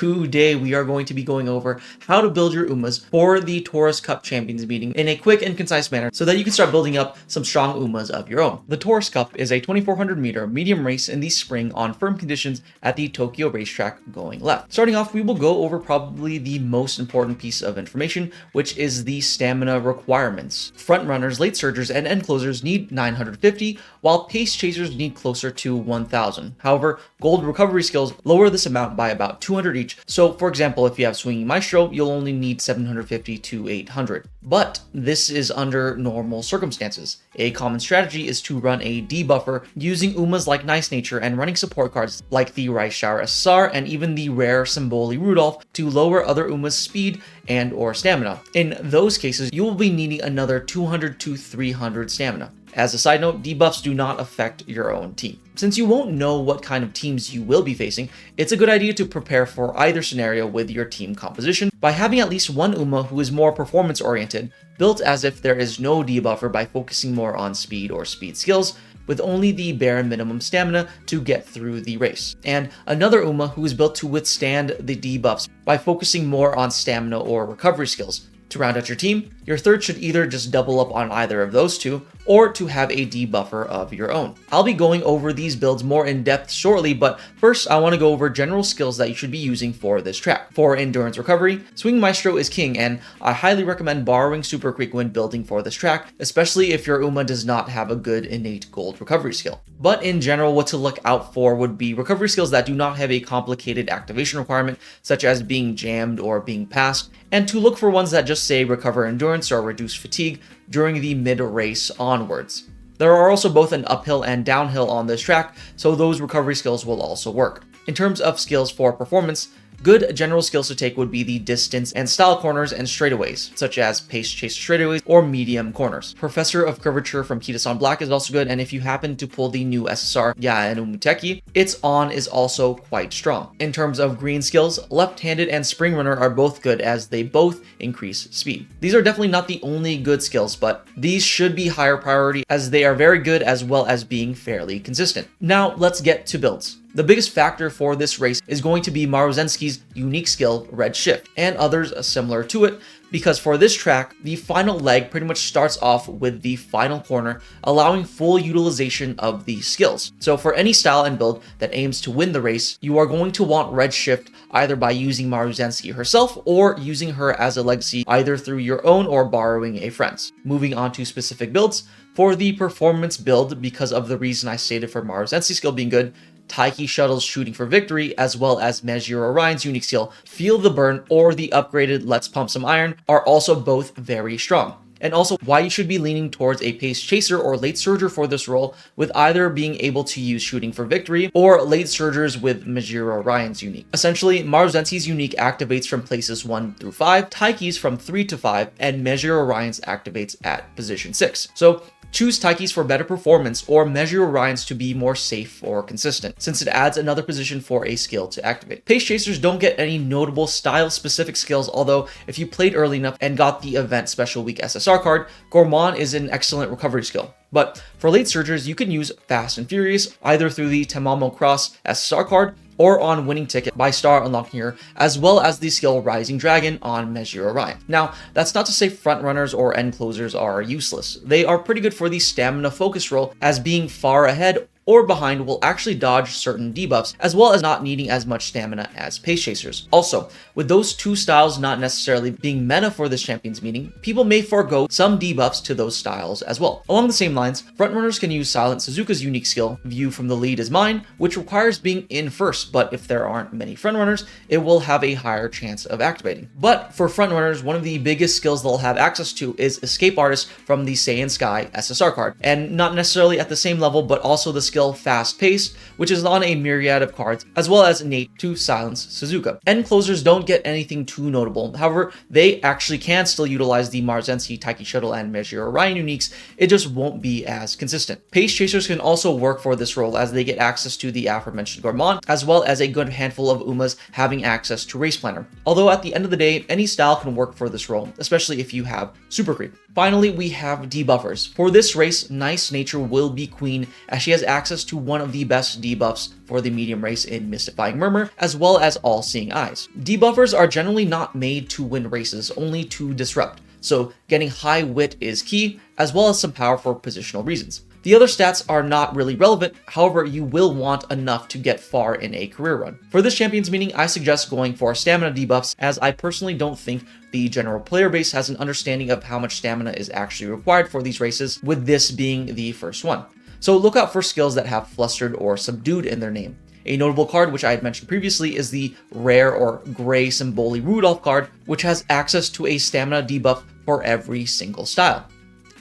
today we are going to be going over how to build your Umas for the Taurus Cup Champions meeting in a quick and concise manner so that you can start building up some strong Umas of your own. The Taurus Cup is a 2,400 meter medium race in the spring on firm conditions at the Tokyo racetrack going left. Starting off, we will go over probably the most important piece of information, which is the stamina requirements. Front runners, late surgers, and end closers need 950, while pace chasers need closer to 1,000. However, gold recovery skills lower this amount by about 200 each. So for example, if you have Swinging Maestro, you'll only need 750 to 800. But this is under normal circumstances. A common strategy is to run a debuffer using Umas like Nice Nature and running support cards like the Rice Shower SSR and even the rare Symboli Rudolph to lower other Umas' speed and or stamina. In those cases, you will be needing another 200 to 300 stamina. As a side note, debuffs do not affect your own team. Since you won't know what kind of teams you will be facing, it's a good idea to prepare for either scenario with your team composition by having at least one Uma who is more performance oriented, built as if there is no debuffer by focusing more on speed or speed skills, with only the bare minimum stamina to get through the race. And another Uma who is built to withstand the debuffs by focusing more on stamina or recovery skills. To round out your team, your third should either just double up on either of those two, or to have a debuffer of your own. I'll be going over these builds more in depth shortly, but first I want to go over general skills that you should be using for this track. For endurance recovery, Swing Maestro is king, and I highly recommend borrowing Super Creek when building for this track, especially if your Uma does not have a good innate gold recovery skill. But in general, what to look out for would be recovery skills that do not have a complicated activation requirement, such as being jammed or being passed, and to look for ones that just say recover endurance or reduce fatigue during the mid-race onwards. There are also both an uphill and downhill on this track, so those recovery skills will also work. In terms of skills for performance, good general skills to take would be the distance and style corners and straightaways, such as pace chaser straightaways or medium corners. Professor of Curvature from Kitasan Black is also good, and if you happen to pull the new SSR and Umuteki, its on is also quite strong. In terms of green skills, left-handed and spring runner are both good as they both increase speed. These are definitely not the only good skills, but these should be higher priority as they are very good as well as being fairly consistent. Now let's get to builds. The biggest factor for this race is going to be Maruzensky's unique skill, Red Shift, and others similar to it, because for this track, the final leg pretty much starts off with the final corner, allowing full utilization of these skills. So for any style and build that aims to win the race, you are going to want Red Shift either by using Maruzensky herself or using her as a legacy either through your own or borrowing a friend's. Moving on to specific builds, for the performance build, because of the reason I stated for Maruzensky's skill being good, Taiki Shuttle's Shooting for Victory, as well as Measure Orion's unique skill, Feel the Burn, or the upgraded Let's Pump Some Iron, are also both very strong. And also why you should be leaning towards a pace chaser or late surger for this role, with either being able to use Shooting for Victory or late surgers with Measure Orion's unique. Essentially, Maruzensky's unique activates from places 1 through 5, Taiki's from 3 to 5, and Measure Orion's activates at position 6. So choose Taiki's for better performance or Measure Orion's to be more safe or consistent, since it adds another position for a skill to activate. Pace Chasers don't get any notable style-specific skills, although if you played early enough and got the Event Special Week SSR card, Gourmand is an excellent recovery skill. But for late surgers, you can use Fast and Furious either through the Tamamo Cross SSR card or on Winning Ticket by star unlocking her, as well as the skill Rising Dragon on Measure Orion. Now, that's not to say front runners or end closers are useless. They are pretty good for the stamina focus role, as being far ahead or behind will actually dodge certain debuffs, as well as not needing as much stamina as pace chasers. Also, with those two styles not necessarily being meta for this champions meeting, people may forego some debuffs to those styles as well. Along the same lines, frontrunners can use Silent Suzuka's unique skill, View from the Lead is Mine, which requires being in first, but if there aren't many frontrunners, it will have a higher chance of activating. But for frontrunners, one of the biggest skills they'll have access to is Escape Artist from the Saiyan Sky SSR card, and not necessarily at the same level, but also the skill Fast Pace, which is on a myriad of cards, as well as innate to silence Suzuka. End closers don't get anything too notable. However, they actually can still utilize the Maruzensky, Taiki Shuttle, and Measure Orion uniques. It just won't be as consistent. Pace Chasers can also work for this role as they get access to the aforementioned Gourmand, as well as a good handful of Umas having access to Race Planner. Although at the end of the day, any style can work for this role, especially if you have Super Creep. Finally, we have debuffers. For this race, Nice Nature will be queen, as she has access to one of the best debuffs for the medium race in Mystifying Murmur, as well as All-Seeing Eyes. Debuffers are generally not made to win races, only to disrupt, so getting high wit is key, as well as some power for positional reasons. The other stats are not really relevant, however, you will want enough to get far in a career run. For this Champions meeting, I suggest going for stamina debuffs, as I personally don't think the general player base has an understanding of how much stamina is actually required for these races, with this being the first one. So look out for skills that have Flustered or Subdued in their name. A notable card, which I had mentioned previously, is the rare or gray Symboli Rudolph card, which has access to a stamina debuff for every single style.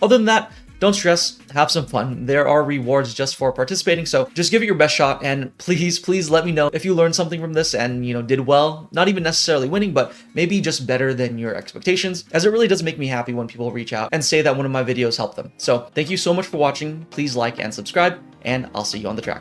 Other than that, don't stress, have some fun. There are rewards just for participating, so just give it your best shot, and please let me know if you learned something from this and, did well. Not even necessarily winning, but maybe just better than your expectations, as it really does make me happy when people reach out and say that one of my videos helped them. So thank you so much for watching. Please like and subscribe, and I'll see you on the track.